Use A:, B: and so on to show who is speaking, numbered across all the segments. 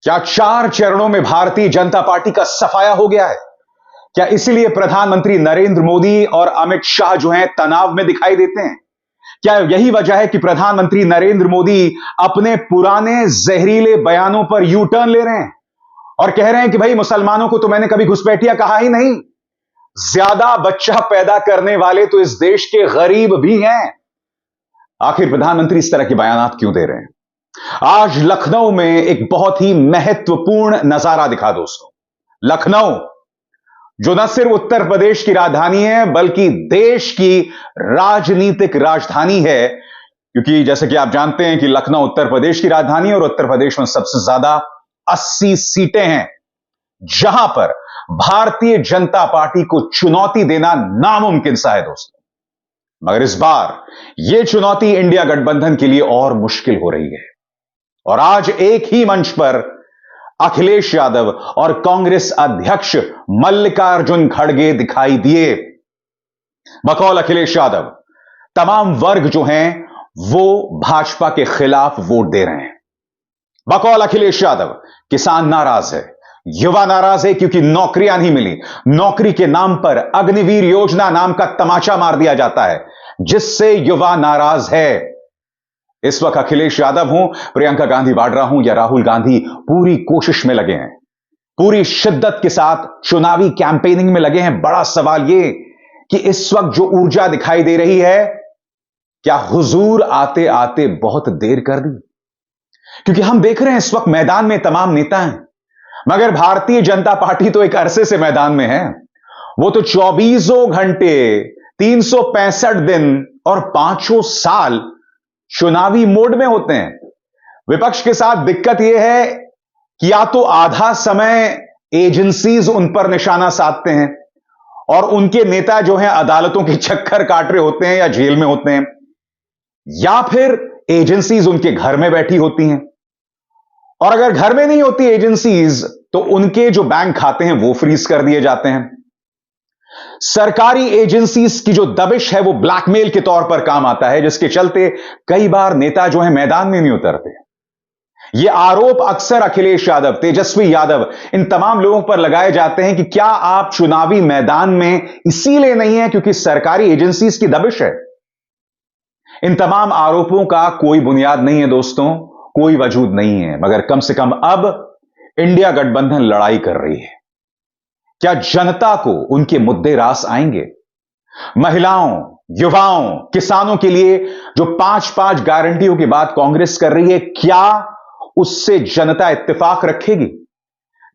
A: क्या 4 चरणों में भारतीय जनता पार्टी का सफाया हो गया है? क्या इसीलिए प्रधानमंत्री नरेंद्र मोदी और अमित शाह जो हैं तनाव में दिखाई देते हैं? क्या यही वजह है कि प्रधानमंत्री नरेंद्र मोदी अपने पुराने जहरीले बयानों पर यू टर्न ले रहे हैं और कह रहे हैं कि भाई मुसलमानों को तो मैंने कभी घुसपैठिया कहा ही नहीं, ज्यादा बच्चा पैदा करने वाले तो इस देश के गरीब भी हैं। आखिर प्रधानमंत्री इस तरह के बयान क्यों दे रहे हैं? आज लखनऊ में एक बहुत ही महत्वपूर्ण नजारा दिखा दोस्तों। लखनऊ जो न सिर्फ उत्तर प्रदेश की राजधानी है बल्कि देश की राजनीतिक राजधानी है, क्योंकि जैसे कि आप जानते हैं कि लखनऊ उत्तर प्रदेश की राजधानी है और उत्तर प्रदेश में सबसे ज्यादा 80 सीटें हैं, जहां पर भारतीय जनता पार्टी को चुनौती देना नामुमकिन सा है दोस्तों। मगर इस बार यह चुनौती इंडिया गठबंधन के लिए और मुश्किल हो रही है और आज एक ही मंच पर अखिलेश यादव और कांग्रेस अध्यक्ष मल्लिकार्जुन खड़गे दिखाई दिए। बकौल अखिलेश यादव तमाम वर्ग जो हैं वो भाजपा के खिलाफ वोट दे रहे हैं। बकौल अखिलेश यादव किसान नाराज है, युवा नाराज है क्योंकि नौकरियां नहीं मिली। नौकरी के नाम पर अग्निवीर योजना नाम का तमाचा मार दिया जाता है जिससे युवा नाराज है। इस वक्त अखिलेश यादव हूं, प्रियंका गांधी वाड्रा हूं या राहुल गांधी पूरी कोशिश में लगे हैं, पूरी शिद्दत के साथ चुनावी कैंपेनिंग में लगे हैं। बड़ा सवाल यह कि इस वक्त जो ऊर्जा दिखाई दे रही है, क्या हुजूर आते आते बहुत देर कर दी? क्योंकि हम देख रहे हैं इस वक्त मैदान में तमाम नेता हैं, मगर भारतीय जनता पार्टी तो एक अरसे से मैदान में है। वो तो 24 घंटे 365 दिन और 5 साल चुनावी मोड में होते हैं। विपक्ष के साथ दिक्कत यह है कि या तो आधा समय एजेंसीज उन पर निशाना साधते हैं और उनके नेता जो हैं अदालतों के चक्कर काट रहे होते हैं या जेल में होते हैं, या फिर एजेंसीज उनके घर में बैठी होती हैं। और अगर घर में नहीं होती एजेंसीज तो उनके जो बैंक खाते हैं वो फ्रीज कर दिए जाते हैं। सरकारी एजेंसीज की जो दबिश है वो ब्लैकमेल के तौर पर काम आता है, जिसके चलते कई बार नेता जो है मैदान में नहीं उतरते। ये आरोप अक्सर अखिलेश यादव, तेजस्वी यादव, इन तमाम लोगों पर लगाए जाते हैं कि क्या आप चुनावी मैदान में इसीलिए नहीं है क्योंकि सरकारी एजेंसीज की दबिश है। इन तमाम आरोपों का कोई बुनियाद नहीं है दोस्तों, कोई वजूद नहीं है, मगर कम से कम अब इंडिया गठबंधन लड़ाई कर रही है। क्या जनता को उनके मुद्दे रास आएंगे? महिलाओं, युवाओं, किसानों के लिए जो 5-5 गारंटियों की बात कांग्रेस कर रही है, क्या उससे जनता इत्तेफाक रखेगी?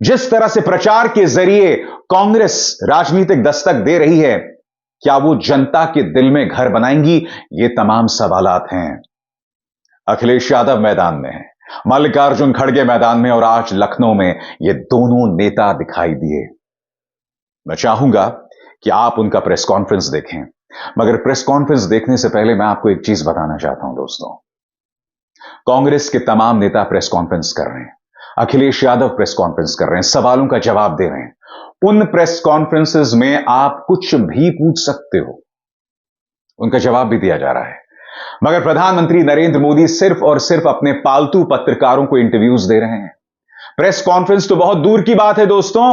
A: जिस तरह से प्रचार के जरिए कांग्रेस राजनीतिक दस्तक दे रही है, क्या वो जनता के दिल में घर बनाएंगी? ये तमाम सवालात हैं। अखिलेश यादव मैदान में है, मल्लिकार्जुन खड़गे मैदान में और आज लखनऊ में ये दोनों नेता दिखाई दिए। मैं चाहूंगा कि आप उनका प्रेस कॉन्फ्रेंस देखें, मगर प्रेस कॉन्फ्रेंस देखने से पहले मैं आपको एक चीज बताना चाहता हूं दोस्तों। कांग्रेस के तमाम नेता प्रेस कॉन्फ्रेंस कर रहे हैं, अखिलेश यादव प्रेस कॉन्फ्रेंस कर रहे हैं, सवालों का जवाब दे रहे हैं। उन प्रेस कॉन्फ्रेंसेस में आप कुछ भी पूछ सकते हो, उनका जवाब भी दिया जा रहा है। मगर प्रधानमंत्री नरेंद्र मोदी सिर्फ और सिर्फ अपने पालतू पत्रकारों को इंटरव्यूज दे रहे हैं। प्रेस कॉन्फ्रेंस तो बहुत दूर की बात है दोस्तों।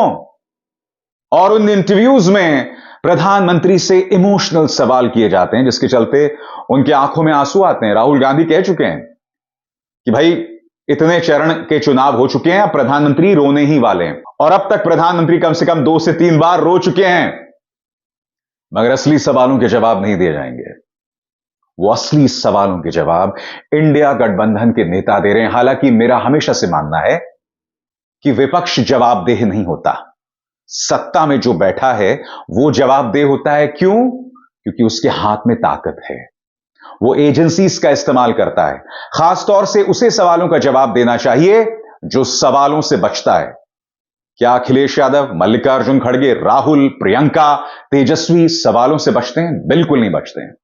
A: और उन इंटरव्यूज में प्रधानमंत्री से इमोशनल सवाल किए जाते हैं, जिसके चलते उनकी आंखों में आंसू आते हैं। राहुल गांधी कह चुके हैं कि भाई इतने चरण के चुनाव हो चुके हैं, अब प्रधानमंत्री रोने ही वाले हैं। और अब तक प्रधानमंत्री कम से कम 2 से 3 बार रो चुके हैं, मगर असली सवालों के जवाब नहीं दिए जाएंगे। वो असली सवालों के जवाब इंडिया गठबंधन के नेता दे रहे हैं। हालांकि मेरा हमेशा से मानना है कि विपक्ष जवाबदेह नहीं होता, सत्ता में जो बैठा है वो जवाबदेह होता है। क्यों? क्योंकि उसके हाथ में ताकत है, वो एजेंसीज का इस्तेमाल करता है। खासतौर से उसे सवालों का जवाब देना चाहिए जो सवालों से बचता है। क्या अखिलेश यादव, मल्लिकार्जुन खड़गे, राहुल, प्रियंका, तेजस्वी सवालों से बचते हैं? बिल्कुल नहीं बचते हैं।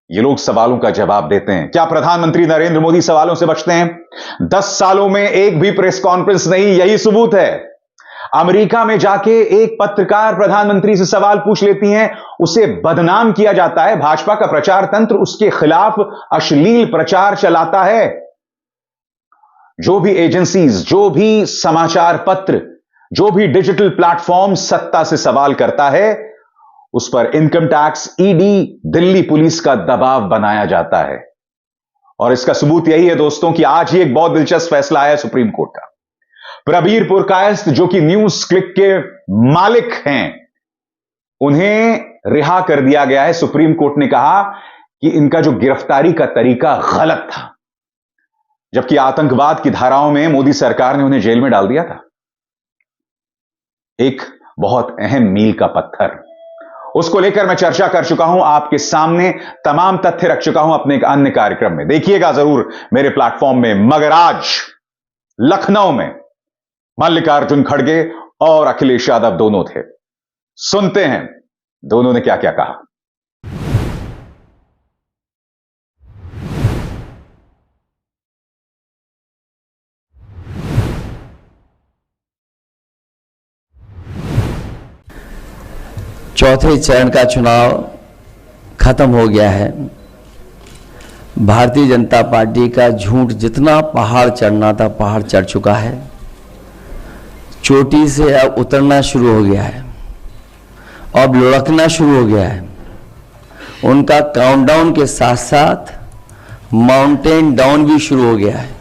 A: ये लोग सवालों का जवाब देते हैं। क्या प्रधानमंत्री नरेंद्र मोदी सवालों से बचते हैं? 10 सालों में एक भी प्रेस कॉन्फ्रेंस नहीं, यही सबूत है। अमेरिका में जाके एक पत्रकार प्रधानमंत्री से सवाल पूछ लेती हैं, उसे बदनाम किया जाता है। भाजपा का प्रचार तंत्र उसके खिलाफ अश्लील प्रचार चलाता है। जो भी एजेंसीज, जो भी समाचार पत्र, जो भी डिजिटल प्लेटफॉर्म सत्ता से सवाल करता है, उस पर income tax, ED, Delhi police का दबाव बनाया जाता है। और इसका सबूत यही है दोस्तों कि आज ही एक बहुत दिलचस्प फैसला आया सुप्रीम कोर्ट का। प्रबीर पुरकायस्थ, जो कि न्यूज क्लिक के मालिक हैं, उन्हें रिहा कर दिया गया है। सुप्रीम कोर्ट ने कहा कि इनका जो गिरफ्तारी का तरीका गलत था, जबकि आतंकवाद की धाराओं में मोदी सरकार ने उन्हें जेल में डाल दिया था। एक बहुत अहम मील का पत्थर, उसको लेकर मैं चर्चा कर चुका हूं, आपके सामने तमाम तथ्य रख चुका हूं अपने एक अन्य कार्यक्रम में, देखिएगा जरूर मेरे प्लेटफॉर्म में। मगर आज लखनऊ में मल्लिकार्जुन खड़गे और अखिलेश यादव दोनों थे। सुनते हैं दोनों ने क्या क्या कहा।
B: चौथे चरण का चुनाव खत्म हो गया है। भारतीय जनता पार्टी का झूठ जितना पहाड़ चढ़ना था, पहाड़ चढ़ चुका है। चोटी से अब उतरना शुरू हो गया है, अब लुढ़कना शुरू हो गया है। उनका काउंटडाउन के साथ साथ माउंटेन डाउन भी शुरू हो गया है।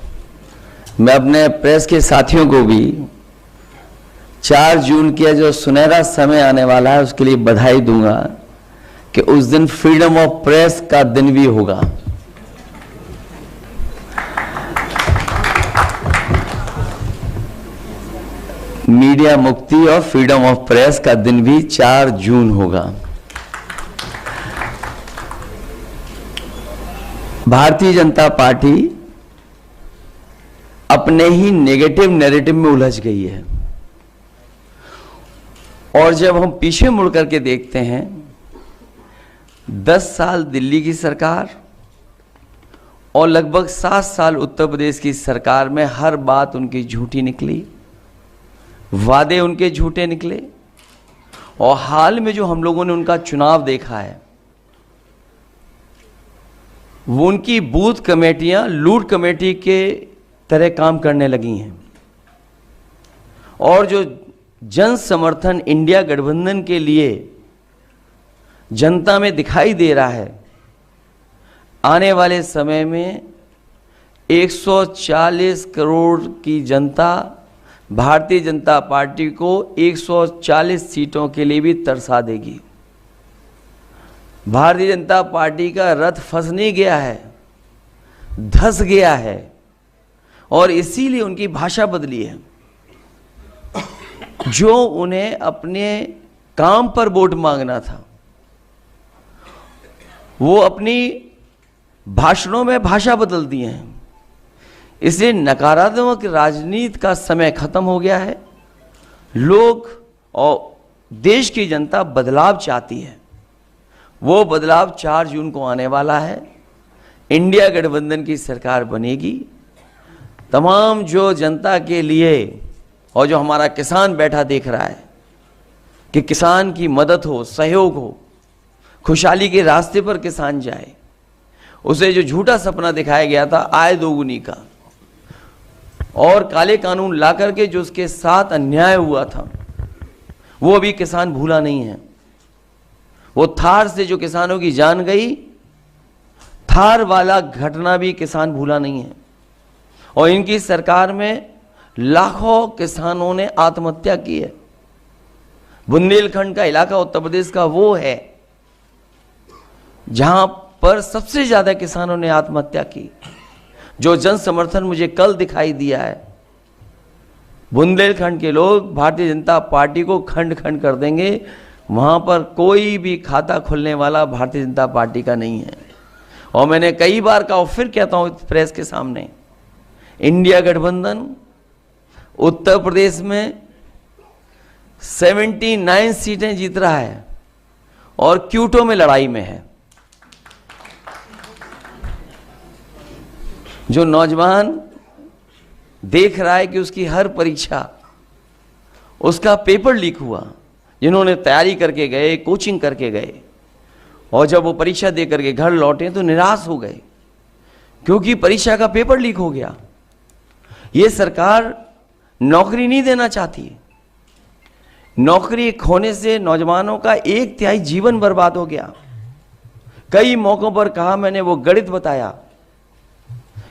B: मैं अपने प्रेस के साथियों को भी 4 जून का जो सुनहरा समय आने वाला है उसके लिए बधाई दूंगा कि उस दिन फ्रीडम ऑफ प्रेस का दिन भी होगा। मीडिया मुक्ति और फ्रीडम ऑफ प्रेस का दिन भी 4 जून होगा। भारतीय जनता पार्टी अपने ही नेगेटिव नैरेटिव में उलझ गई है। और जब हम पीछे मुड़ करके देखते हैं, 10 साल दिल्ली की सरकार और लगभग 7 साल उत्तर प्रदेश की सरकार में हर बात उनकी झूठी निकली, वादे उनके झूठे निकले। और हाल में जो हम लोगों ने उनका चुनाव देखा है, वो उनकी बूथ कमेटियां लूट कमेटी के तरह काम करने लगी हैं। और जो जन समर्थन इंडिया गठबंधन के लिए जनता में दिखाई दे रहा है, आने वाले समय में 140 करोड़ की जनता भारतीय जनता पार्टी को 140 सीटों के लिए भी तरसा देगी। भारतीय जनता पार्टी का रथ फंस नहीं गया है, धंस गया है। और इसीलिए उनकी भाषा बदली है। जो उन्हें अपने काम पर वोट मांगना था, वो अपनी भाषणों में भाषा बदल दिए हैं। इसलिए नकारात्मक राजनीति का समय खत्म हो गया है। लोग और देश की जनता बदलाव चाहती है। वो बदलाव 4 जून को आने वाला है। इंडिया गठबंधन की सरकार बनेगी। तमाम जो जनता के लिए और जो हमारा किसान बैठा देख रहा है कि किसान की मदद हो, सहयोग हो, खुशहाली के रास्ते पर किसान जाए, उसे जो झूठा सपना दिखाया गया था आय दोगुनी का और काले कानून ला करके जो उसके साथ अन्याय हुआ था, वो अभी किसान भूला नहीं है। वो थार से जो किसानों की जान गई, थार वाला घटना भी किसान भूला नहीं है। और इनकी सरकार में लाखों किसानों ने आत्महत्या की है। बुंदेलखंड का इलाका उत्तर प्रदेश का वो है जहां पर सबसे ज्यादा किसानों ने आत्महत्या की। जो जन समर्थन मुझे कल दिखाई दिया है, बुंदेलखंड के लोग भारतीय जनता पार्टी को खंड खंड कर देंगे। वहां पर कोई भी खाता खुलने वाला भारतीय जनता पार्टी का नहीं है। और मैंने कई बार कहा और फिर कहता हूं प्रेस के सामने, इंडिया गठबंधन उत्तर प्रदेश में 79 सीटें जीत रहा है और क्यूटो में लड़ाई में है। जो नौजवान देख रहा है कि उसकी हर परीक्षा, उसका पेपर लीक हुआ, जिन्होंने तैयारी करके गए, कोचिंग करके गए, और जब वो परीक्षा दे करके घर लौटे तो निराश हो गए क्योंकि परीक्षा का पेपर लीक हो गया। ये सरकार नौकरी नहीं देना चाहती। नौकरी खोने से नौजवानों का 1/3 जीवन बर्बाद हो गया। कई मौकों पर कहा मैंने, वो गणित बताया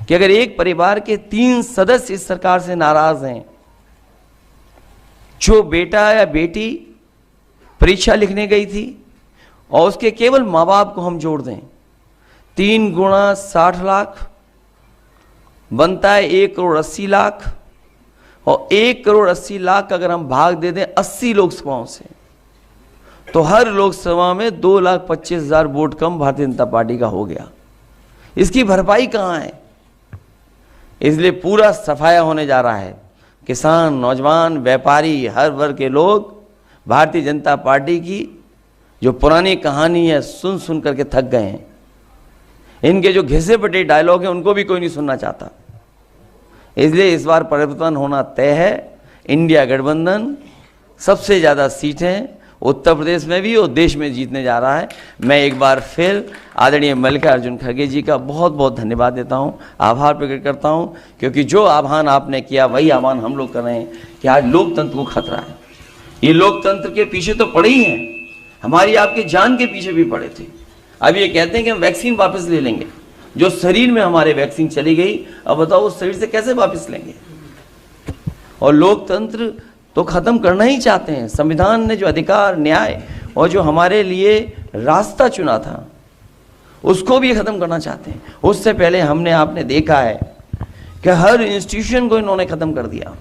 B: कि अगर एक परिवार के 3 सदस्य इस सरकार से नाराज हैं, जो बेटा या बेटी परीक्षा लिखने गई थी और उसके केवल माँ बाप को हम जोड़ दें, 3 गुणा 60 लाख बनता है 1,80,00,000, और 1,80,00,000 अगर हम भाग दे दें 80 लोकसभाओं से, तो हर लोकसभा में 2,25,000 वोट कम भारतीय जनता पार्टी का हो गया। इसकी भरपाई कहाँ है? इसलिए पूरा सफाया होने जा रहा है। किसान, नौजवान, व्यापारी, हर वर्ग के लोग भारतीय जनता पार्टी की जो पुरानी कहानी है सुन सुन करके थक गए हैं। इनके जो घिसे पटे डायलॉग हैं उनको भी कोई नहीं सुनना चाहता। इसलिए इस बार परिवर्तन होना तय है। इंडिया गठबंधन सबसे ज़्यादा सीटें उत्तर प्रदेश में भी और देश में जीतने जा रहा है। मैं एक बार फिर आदरणीय मल्लिकार्जुन खड़गे जी का बहुत बहुत धन्यवाद देता हूं, आभार प्रकट करता हूं, क्योंकि जो आह्वान आपने किया वही आह्वान हम लोग कर रहे हैं कि आज लोकतंत्र को खतरा है। ये लोकतंत्र के पीछे तो पड़े ही हैं, हमारी आपकी जान के पीछे भी पड़े थे। अब ये कहते हैं कि हम वैक्सीन वापस ले लेंगे। जो शरीर में हमारे वैक्सीन चली गई, अब बताओ उस शरीर से कैसे वापस लेंगे? और लोकतंत्र तो खत्म करना ही चाहते हैं। संविधान ने जो अधिकार, न्याय और जो हमारे लिए रास्ता चुना था उसको भी खत्म करना चाहते हैं। उससे पहले हमने आपने देखा है कि हर इंस्टीट्यूशन को इन्होंने खत्म कर दिया।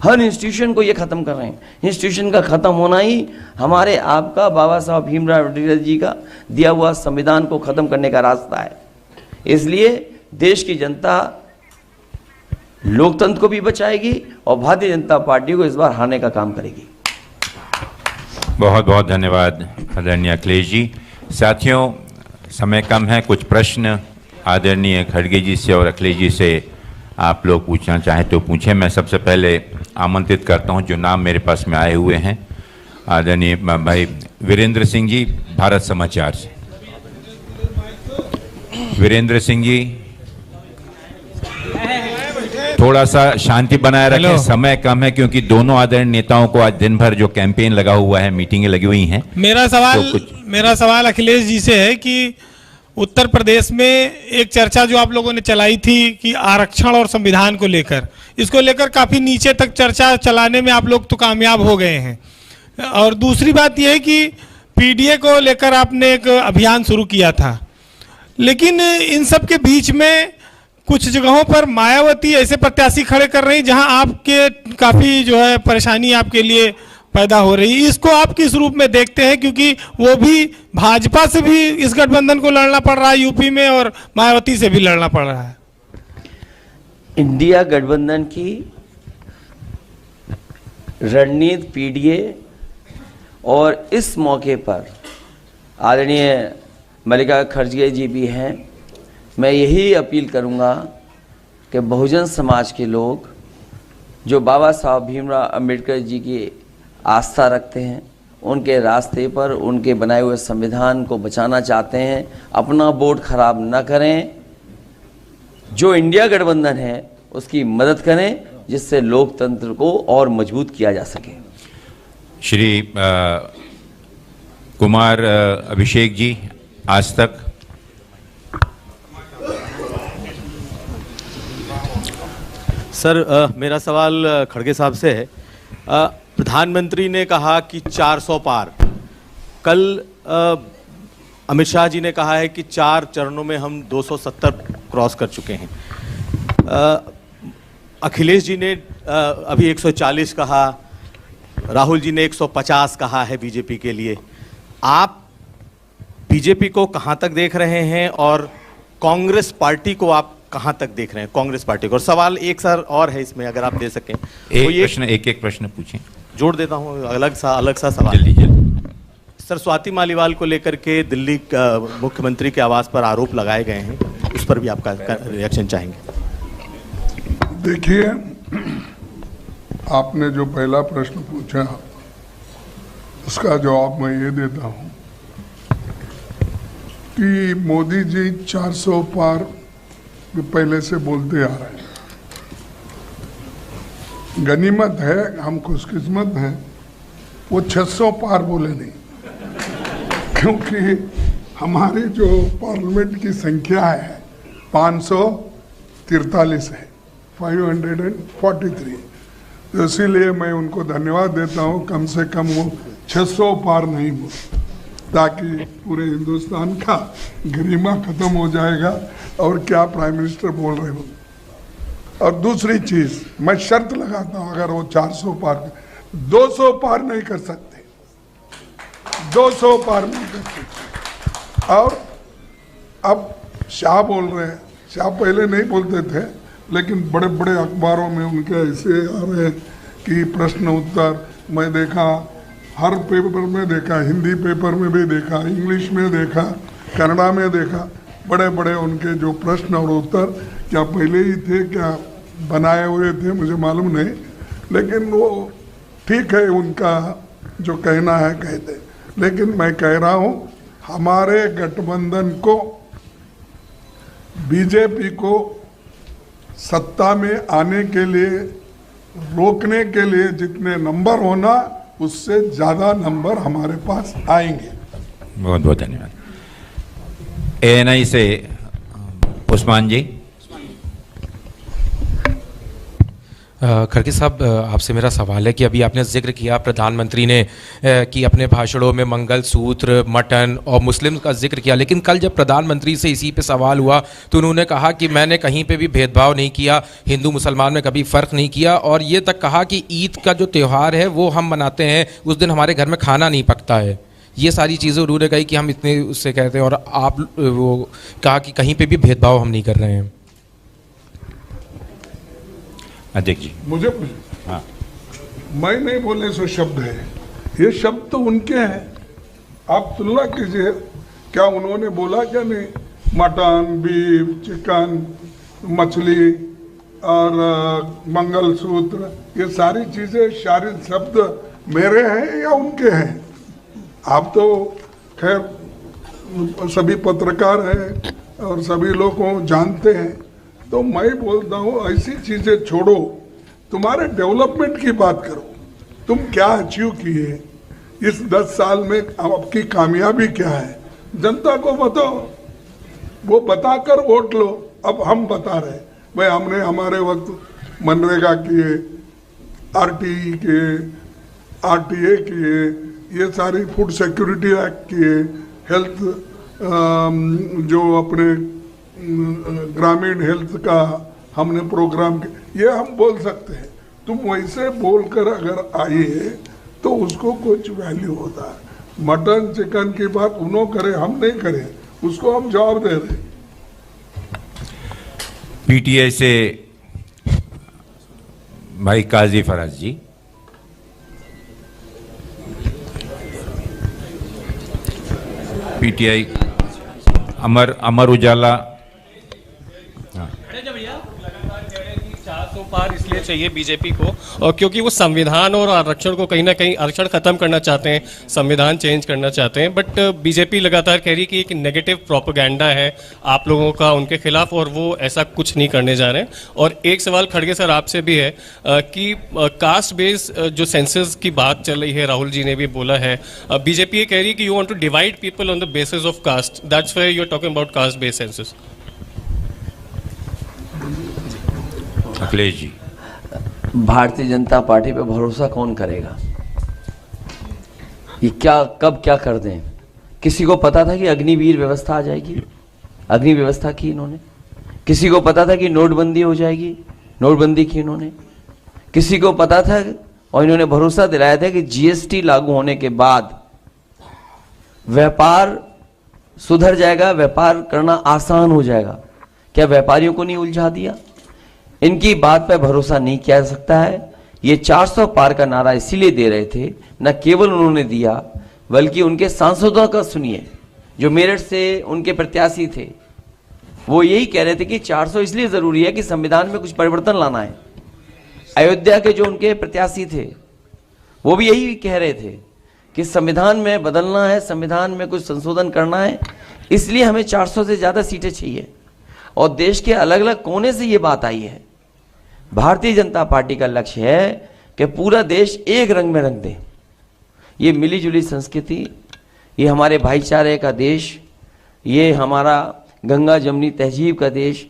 B: हर इंस्टीट्यूशन को ये खत्म कर रहे हैं। इंस्टीट्यूशन का खत्म होना ही हमारे आपका बाबा साहब भीमराव अम्बेडकर जी का दिया हुआ संविधान को खत्म करने का रास्ता है। इसलिए देश की जनता लोकतंत्र को भी बचाएगी और भारतीय जनता पार्टी को इस बार हारने का काम करेगी।
C: बहुत बहुत धन्यवाद आदरणीय अखिलेश जी। साथियों, समय कम है, कुछ प्रश्न आदरणीय खड़गे जी से और अखिलेश जी से आप लोग पूछना चाहें तो पूछें। मैं सबसे पहले आमंत्रित करता हूं जो नाम मेरे पास में आए हुए हैं, आदरणीय भाई वीरेंद्र सिंह जी भारत समाचार से। वीरेंद्र सिंह जी थोड़ा सा शांति बनाए रखें, समय कम है क्योंकि दोनों आदरणीय नेताओं को आज दिन भर जो कैंपेन लगा हुआ है, मीटिंगें लगी हुई हैं।
D: मेरा सवाल अखिलेश जी से है कि उत्तर प्रदेश में एक चर्चा जो आप लोगों ने चलाई थी कि आरक्षण और संविधान को लेकर, इसको लेकर काफी नीचे तक चर्चा चलाने में आप लोग तो कामयाब हो गए हैं। और दूसरी बात यह है कि पीडीए को लेकर आपने एक अभियान शुरू किया था, लेकिन इन सब के बीच में कुछ जगहों पर मायावती ऐसे प्रत्याशी खड़े कर रही जहां आपके काफी जो है परेशानी आपके लिए पैदा हो रही। इसको आप किस रूप में देखते हैं, क्योंकि वो भी भाजपा से भी इस गठबंधन को लड़ना पड़ रहा है यूपी में और मायावती से भी लड़ना पड़ रहा है।
B: इंडिया गठबंधन की रणनीति पीडीए और इस मौके पर आदरणीय मल्लिका खड़गे जी भी हैं। मैं यही अपील करूंगा कि बहुजन समाज के लोग जो बाबा साहब भीमराव अम्बेडकर जी की आस्था रखते हैं, उनके रास्ते पर उनके बनाए हुए संविधान को बचाना चाहते हैं, अपना वोट खराब न करें। जो इंडिया गठबंधन है उसकी मदद करें जिससे लोकतंत्र को और मजबूत किया जा सके।
C: श्री कुमार अभिषेक जी, आज तक।
E: सर, मेरा सवाल खड़गे साहब से है। प्रधानमंत्री ने कहा कि 400 पार, कल अमित शाह जी ने कहा है कि 4 चरणों में हम 270 क्रॉस कर चुके हैं। अखिलेश जी ने अभी 140 कहा, राहुल जी ने 150 कहा है बीजेपी के लिए। आप बीजेपी को कहां तक देख रहे हैं और कांग्रेस पार्टी को आप कहां तक देख रहे हैं, कांग्रेस पार्टी को? और सवाल एक सर और है इसमें, अगर आप दे सकें।
C: एक प्रश्न पूछें।
E: जोड़ देता हूं, अलग सा सवाल। जल्दी। सर, स्वाति मालीवाल को लेकर के दिल्ली मुख्यमंत्री के आवास पर आरोप लगाए गए हैं, उस पर भी आपका रिएक्शन चाहेंगे।
F: देखिए, आपने जो पहला प्रश्न पूछा उसका जवाब मैं ये देता हूं कि मोदी जी 400 पार पहले से बोलते आ रहे हैं। गनीमत है, हम खुशकिस्मत हैं, वो 600 पार बोले नहीं, क्योंकि हमारी जो पार्लियामेंट की संख्या है 543 है, 543। तो इसीलिए मैं उनको धन्यवाद देता हूँ, कम से कम वो 600 पार नहीं बोले, ताकि पूरे हिंदुस्तान का गरिमा खत्म हो जाएगा और क्या प्राइम मिनिस्टर बोल रहे हो। और दूसरी चीज मैं शर्त लगाता हूं, अगर वो 400 पार 200 पार नहीं कर सकते, 200 पार नहीं कर सकते। और अब शाह बोल रहे हैं, शाह पहले नहीं बोलते थे, लेकिन बड़े बड़े अखबारों में उनके ऐसे आ रहे हैं कि प्रश्न उत्तर, मैं देखा हर पेपर में देखा, हिंदी पेपर में भी देखा, इंग्लिश में देखा, कन्नड़ा में देखा, बड़े बड़े उनके जो प्रश्न और उत्तर क्या पहले ही थे क्या बनाए हुए थे मुझे मालूम नहीं, लेकिन वो ठीक है, उनका जो कहना है कहते। लेकिन मैं कह रहा हूँ हमारे गठबंधन को, बीजेपी को सत्ता में आने के लिए, रोकने के लिए जितने नंबर होना उससे ज़्यादा नंबर हमारे पास आएंगे।
C: बहुत बहुत धन्यवाद। ANI से उस्मान जी।
G: खड़गे साहब, आपसे मेरा सवाल है कि अभी आपने जिक्र किया प्रधानमंत्री ने कि अपने भाषणों में मंगल सूत्र, मटन और मुस्लिम का जिक्र किया, लेकिन कल जब प्रधानमंत्री से इसी पे सवाल हुआ तो उन्होंने कहा कि मैंने कहीं पे भी भेदभाव नहीं किया, हिंदू मुसलमान में कभी फ़र्क नहीं किया, और ये तक कहा कि ईद का जो त्यौहार है वो हम मनाते हैं, उस दिन हमारे घर में खाना नहीं पकता है। ये सारी चीज़ें उन्होंने कही कि हम इतने उससे कहते हैं, और आप वो कहा कि कहीं पर भी भेदभाव हम नहीं कर रहे हैं।
C: अध्यक्ष जी,
F: मुझे
C: हाँ,
F: मैं नहीं बोले सो शब्द है, ये शब्द तो उनके हैं, आप तुलना कीजिए, क्या उन्होंने बोला क्या नहीं, मटन, बीफ, चिकन, मछली और मंगलसूत्र, ये सारी चीजें शारीर शब्द मेरे हैं या उनके हैं? आप तो खैर सभी पत्रकार हैं और सभी लोग को जानते हैं, तो मैं बोलता हूँ ऐसी चीजें छोड़ो, तुम्हारे डेवलपमेंट की बात करो, तुम क्या अचीव किए इस 10 साल में, आपकी कामयाबी क्या है, जनता को बताओ, वो बताकर वोट लो। अब हम बता रहे भाई हमने हमारे वक्त मनरेगा किए, RTE किए, RTA किए, ये सारी फूड सिक्योरिटी एक्ट किए, हेल्थ जो अपने ग्रामीण हेल्थ का हमने प्रोग्राम किया, ये हम बोल सकते हैं। तुम वैसे बोलकर अगर आइए तो उसको कुछ वैल्यू होता है। मटन चिकन की बात उन्होंने करे, हम नहीं करें, उसको हम जवाब दे रहे।
C: PTI से भाई काजी फराज जी। PTI अमर उजाला।
H: पार इसलिए चाहिए बीजेपी को, और क्योंकि वो संविधान और आरक्षण को कहीं ना कहीं, आरक्षण खत्म करना चाहते हैं, संविधान चेंज करना चाहते हैं, बट बीजेपी लगातार कह रही है कि एक नेगेटिव प्रोपेगेंडा है आप लोगों का उनके खिलाफ, और वो ऐसा कुछ नहीं करने जा रहे हैं। और एक सवाल खड़गे सर आपसे भी है कि कास्ट बेस्ड जो सेंसस की बात चल रही है, राहुल जी ने भी बोला है, बीजेपी ये कह रही है कि you want to divide people on the basis of caste, that's why you are talking about caste based census.
C: Akhilesh ji.
B: Bharatiya Janata party पे भरोसा कौन करेगा? ये क्या कब क्या कर दें? किसी को पता था कि अग्निवीर व्यवस्था आ जाएगी? अग्नि व्यवस्था की इन्होंने। किसी को पता था कि नोटबंदी हो जाएगी? नोटबंदी की इन्होंने। किसी को पता था और इन्होंने भरोसा दिलाया था कि GST लागू होने के बाद व्यापार सुधर जाएगा, व्यापार करना आसान हो जाएगा। क्या व्यापारियों को नहीं उलझा दिया? इनकी बात पर भरोसा नहीं किया जा सकता है। ये 400 पार का नारा इसीलिए दे रहे थे, न केवल उन्होंने दिया बल्कि उनके सांसदों का सुनिए, जो मेरठ से उनके प्रत्याशी थे, वो यही कह रहे थे कि 400 इसलिए जरूरी है कि संविधान में कुछ परिवर्तन लाना है। अयोध्या के जो उनके प्रत्याशी थे वो भी यही कह रहे थे कि संविधान में बदलना है, संविधान में कुछ संशोधन करना है, इसलिए हमें 400 से ज्यादा सीटें चाहिए। और देश के अलग अलग कोने से ये बात आई है। भारतीय जनता पार्टी का लक्ष्य है कि पूरा देश एक रंग में रंग दे। ये मिलीजुली संस्कृति, ये हमारे भाईचारे का देश, ये हमारा गंगा जमुनी तहजीब का देश,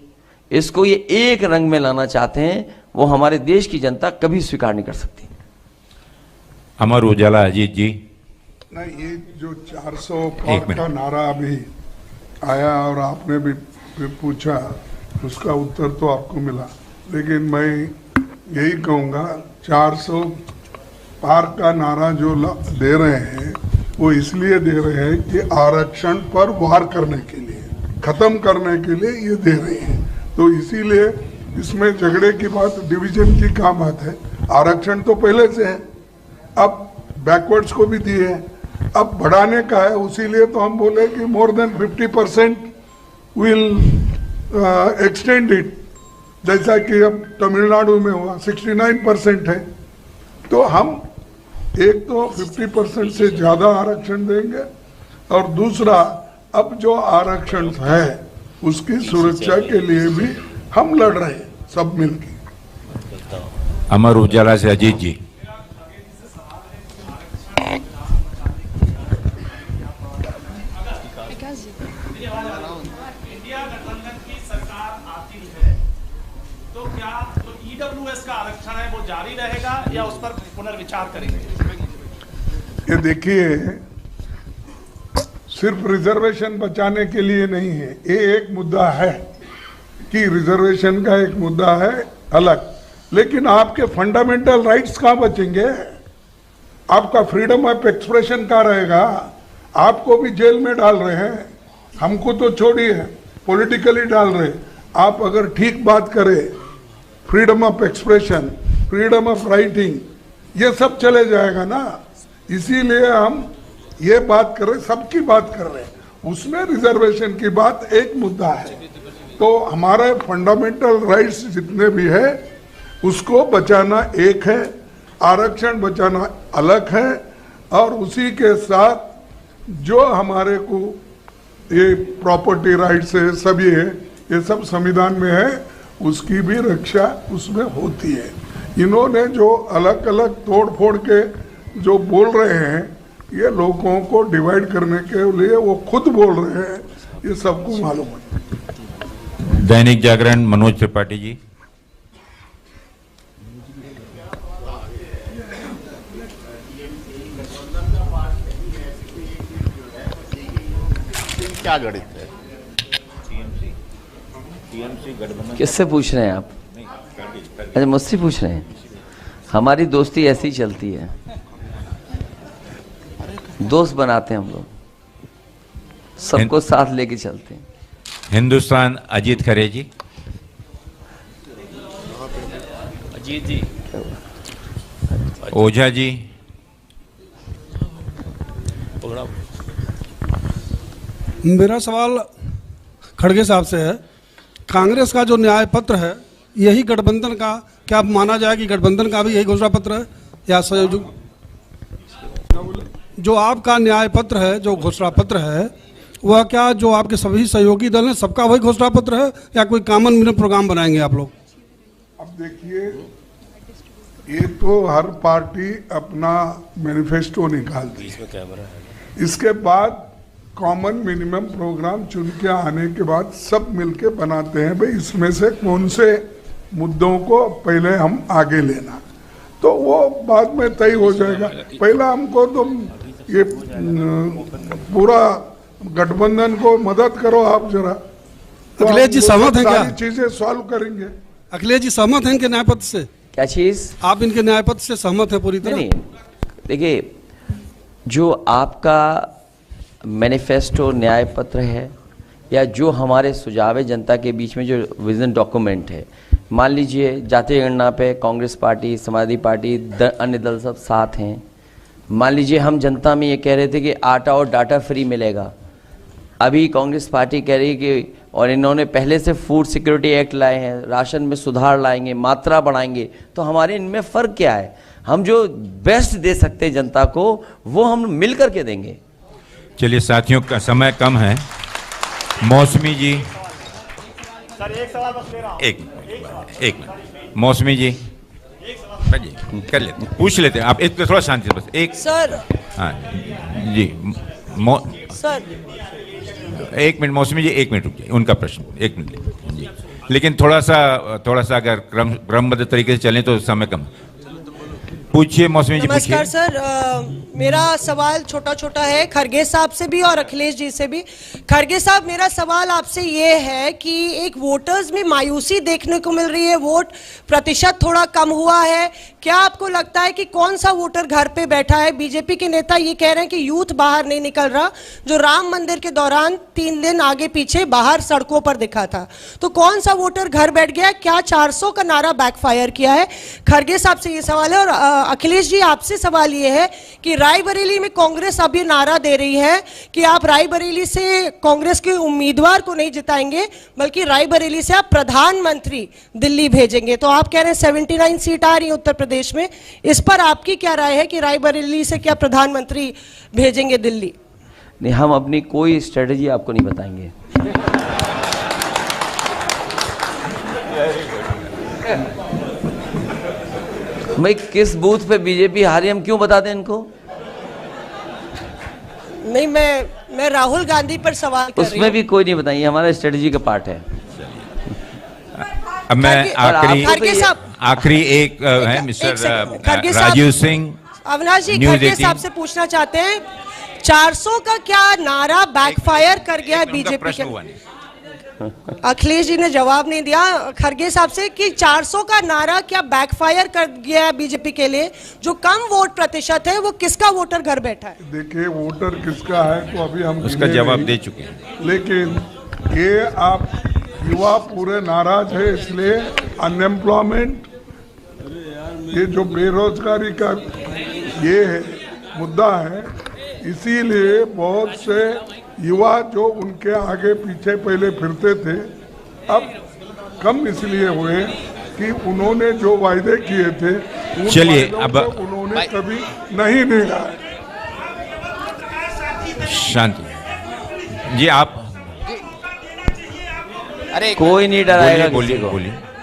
B: इसको ये एक रंग में लाना चाहते हैं, वो हमारे देश की जनता कभी स्वीकार नहीं कर सकती।
C: अमर उजाला अजीत जी।
F: नहीं, ये जो 400 पार का नारा अभी आया और आपने भी पूछा, उसका उत्तर तो आपको मिला, लेकिन मैं यही कहूँगा 400 पार का नारा जो दे रहे हैं वो इसलिए दे रहे हैं कि आरक्षण पर वार करने के लिए, खत्म करने के लिए ये दे रहे हैं। तो इसीलिए इसमें झगड़े की बात, डिवीजन की क्या बात है? आरक्षण तो पहले से है, अब बैकवर्ड्स को भी दिए हैं, अब बढ़ाने का है। उसीलिए तो हम बोले कि more than 50% will extend it, जैसा कि अब तमिलनाडु में हुआ 69% है। तो हम एक तो 50% से ज़्यादा आरक्षण देंगे, और दूसरा अब जो आरक्षण है उसकी सुरक्षा के लिए भी हम लड़ रहे हैं सब मिलकर।
C: अमर उजाला से अजीत जी।
D: इंडिया गठबंधन की सरकार आती है तो क्या जो ईडब्ल्यूएस का आरक्षण है वो जारी रहेगा या उस पर पुनर्विचार करेंगे?
F: ये देखिए, सिर्फ रिजर्वेशन बचाने के लिए नहीं है, ये एक मुद्दा है कि रिजर्वेशन का एक मुद्दा है अलग, लेकिन आपके फंडामेंटल राइट्स कहाँ बचेंगे? आपका फ्रीडम ऑफ एक्सप्रेशन कहाँ रहेगा? आपको भी जेल में डाल रहे हैं, हमको तो छोड़िए, पॉलिटिकली डाल रहे। आप अगर ठीक बात करें, freedom of expression, freedom of writing, ये सब चले जाएगा ना। इसीलिए हम ये बात कर रहे, सबकी बात कर रहे हैं, उसमें रिजर्वेशन की बात एक मुद्दा है। तो हमारे फंडामेंटल राइट्स जितने भी है उसको बचाना एक है, आरक्षण बचाना अलग है, और उसी के साथ जो हमारे को ये प्रॉपर्टी राइट्स है, सभी है, ये सब संविधान में है, उसकी भी रक्षा उसमें होती है। इन्होंने जो अलग अलग तोड़ फोड़ के जो बोल रहे हैं, ये लोगों को डिवाइड करने के लिए वो खुद बोल रहे हैं, ये सबको मालूम है।
C: दैनिक जागरण मनोज त्रिपाठी जी।
I: क्या गणित है?
B: किससे पूछ रहे हैं आप? अच्छा, मुझसे पूछ रहे हैं। हमारी दोस्ती ऐसी ही चलती है, दोस्त बनाते हैं हम लोग, सबको साथ लेके चलते हैं।
C: हिंदुस्तान अजीत खरे जी।
H: अजीत जी।
C: ओझा जी।
J: मेरा सवाल खड़गे साहब से है, कांग्रेस का जो न्याय पत्र है, यही गठबंधन का, क्या माना जाए कि गठबंधन का भी यही घोषणा पत्र है या संयोजक? जो आपका न्याय पत्र है, जो घोषणा पत्र है, वह क्या जो आपके सभी सहयोगी दल हैं सबका वही घोषणा पत्र है या कोई कॉमन मिनिमम प्रोग्राम बनाएंगे आप लोग?
F: अब देखिए, ये तो हर पार्टी अपना मैनिफेस्टो निकालती है, इसके बाद कॉमन मिनिमम प्रोग्राम चुन के आने के बाद सब मिलके बनाते हैं, भाई इसमें से कौन से मुद्दों को पहले हम आगे लेना, तो वो बाद में तय हो जाएगा। पहला हमको तो ये पूरा गठबंधन को मदद करो आप जरा, तो
J: अखिलेश जी सहमत हैं क्या?
F: सारी चीजें सॉल्व करेंगे।
J: अखिलेश जी सहमत हैं इनके न्याय पत्र से?
B: क्या चीज?
J: आप इनके न्याय पत्र से सहमत है पूरी तरह?
B: नहीं, देखिए, जो आपका मैनिफेस्टो न्याय पत्र है या जो हमारे सुझाव है जनता के बीच में जो विजन डॉक्यूमेंट है, मान लीजिए जातीय गणना पे कांग्रेस पार्टी, समाजवादी पार्टी, अन्य दल सब साथ हैं। मान लीजिए हम जनता में ये कह रहे थे कि आटा और डाटा फ्री मिलेगा, अभी कांग्रेस पार्टी कह रही है कि, और इन्होंने पहले से फूड सिक्योरिटी एक्ट लाए हैं, राशन में सुधार लाएंगे, मात्रा बढ़ाएंगे, तो हमारे इनमें फ़र्क क्या है? हम जो बेस्ट दे सकते हैं जनता को वो हम मिल करके देंगे।
C: चलिए साथियों, का समय कम है। मौसमी जी। एक मिनट मौसमी जी कर लेते हैं, पूछ लेते हैं आप, एक थोड़ा शांति से, बस एक
I: सर।
C: हाँ जी
I: सर
C: एक मिनट मौसमी जी, एक मिनट रुकिए, उनका प्रश्न एक मिनट जी, लेकिन थोड़ा सा अगर क्रमबद्ध तरीके से चलें तो समय कम। पूछिए मौसमी जी, पूछिए।
I: नमस्कार सर, मेरा सवाल छोटा छोटा है खरगे साहब से भी और अखिलेश जी से भी। खरगे साहब, मेरा सवाल आपसे ये है कि एक वोटर्स में मायूसी देखने को मिल रही है, वोट प्रतिशत थोड़ा कम हुआ है, क्या आपको लगता है कि कौन सा वोटर घर पे बैठा है? बीजेपी के नेता ये कह रहे हैं कि यूथ बाहर नहीं निकल रहा, जो राम मंदिर के दौरान 3 दिन आगे पीछे बाहर सड़कों पर दिखा था, तो कौन सा वोटर घर बैठ गया? क्या 400 का नारा बैकफायर किया है? खरगे साहब से ये सवाल है। और अखिलेश जी, आपसे सवाल ये है कि रायबरेली में कांग्रेस अभी नारा दे रही है कि आप रायबरेली से कांग्रेस के उम्मीदवार को नहीं जिताएंगे, बल्कि रायबरेली से आप प्रधानमंत्री दिल्ली भेजेंगे, तो आप कह रहे हैं 79 सीट आ रही है उत्तर प्रदेश में, इस पर आपकी क्या राय है कि रायबरेली से क्या प्रधानमंत्री भेजेंगे दिल्ली?
B: नहीं, हम अपनी कोई स्ट्रेटजी आपको नहीं बताएंगे। भाई, किस बूथ पे बीजेपी हारी हम क्यों बता दें इनको?
I: नहीं, मैं राहुल गांधी पर सवाल कर रही हूं।
B: उसमें भी कोई नहीं बताइए, हमारा स्ट्रेटजी का पार्ट है।
C: अब मैं आखिरी एक है मिस्टर राजीव सिंह।
I: अविनाश जी, खरगे साहब से पूछना चाहते हैं, 400 का क्या नारा बैकफायर कर गया है बीजेपी के? अखिलेश जी ने जवाब नहीं दिया खरगे साहब से कि 400 का नारा क्या बैकफायर कर गया है बीजेपी के लिए? जो कम वोट प्रतिशत है, वो किसका वोटर घर बैठा है?
F: देखिए, वोटर किसका है तो अभी हम
C: उसका जवाब दे चुके हैं,
F: लेकिन ये आप युवा पूरे नाराज है, इसलिए अनएम्प्लॉयमेंट, ये जो बेरोजगारी का ये है मुद्दा है, इसीलिए बहुत से युवा जो उनके आगे पीछे पहले फिरते थे अब कम इसलिए हुए कि उन्होंने जो वायदे किए थे
C: चलिए अब
F: उन्होंने कभी नहीं निभाए।
C: शांति जी, आप
B: अरे कोई नहीं डराएगा।
C: बोलिए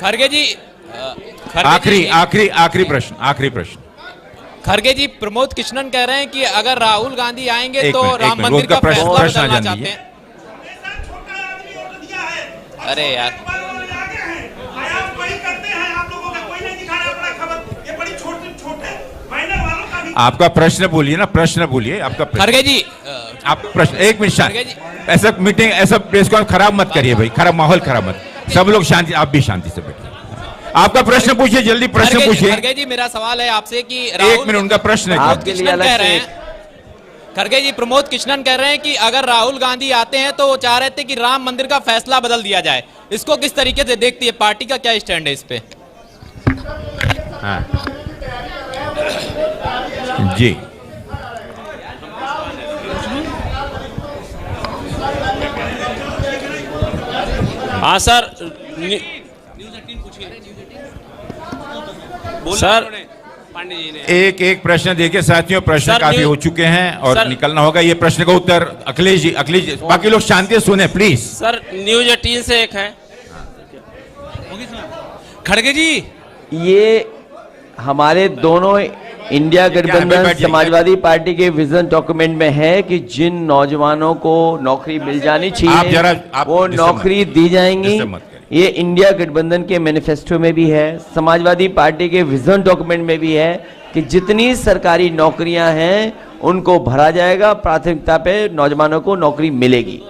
K: खरगे जी,
C: आखिरी प्रश्न।
K: खरगे जी, प्रमोद कृष्णन कह रहे हैं कि अगर राहुल गांधी आएंगे तो राम मंदिर का फैसला बदलना चाहते हैं। अरे यार,
C: आपका प्रश्न बोलिए ना, प्रश्न बोलिए आपका प्रश्न।
K: खरगे जी,
C: आप प्रश्न, एक मिनट शांति, ऐसा मीटिंग, ऐसा प्रेस कॉन्फ्रेंस खराब मत करिए भाई, खराब माहौल खराब मत, सब लोग शांति, आप भी शांति से बैठिए। आपका प्रश्न पूछिए, जल्दी प्रश्न पूछिए।
K: खरगे जी, मेरा सवाल है आपसे कि
C: एक मिनट, उनका प्रश्न है।
B: आपके लिए अलग से।
K: खरगे जी, प्रमोद कृष्णन कह रहे हैं कि अगर राहुल गांधी आते हैं तो वो चाह रहे थे कि राम मंदिर का फैसला बदल दिया जाए, इसको किस तरीके से देखती है, पार्टी का क्या स्टैंड है इस पे?
C: हाँ जी,
K: हाँ सर, सर
C: एक प्रश्न देखिए साथियों, प्रश्न काफी हो चुके हैं और निकलना होगा। ये प्रश्न का उत्तर अखिलेश जी, बाकी लोग शांति से सुने प्लीज।
K: सर, न्यूज़ 18 से एक है। खड़गे जी,
B: ये हमारे दोनों इंडिया गठबंधन समाजवादी पार्टी के विजन डॉक्यूमेंट में है कि जिन नौजवानों को नौकरी मिल जानी चाहिए वो नौकरी दी जाएंगी। ये इंडिया गठबंधन के मैनिफेस्टो में भी है, समाजवादी पार्टी के विजन डॉक्यूमेंट में भी है कि जितनी सरकारी नौकरियां हैं उनको भरा जाएगा, प्राथमिकता पे नौजवानों को नौकरी मिलेगी।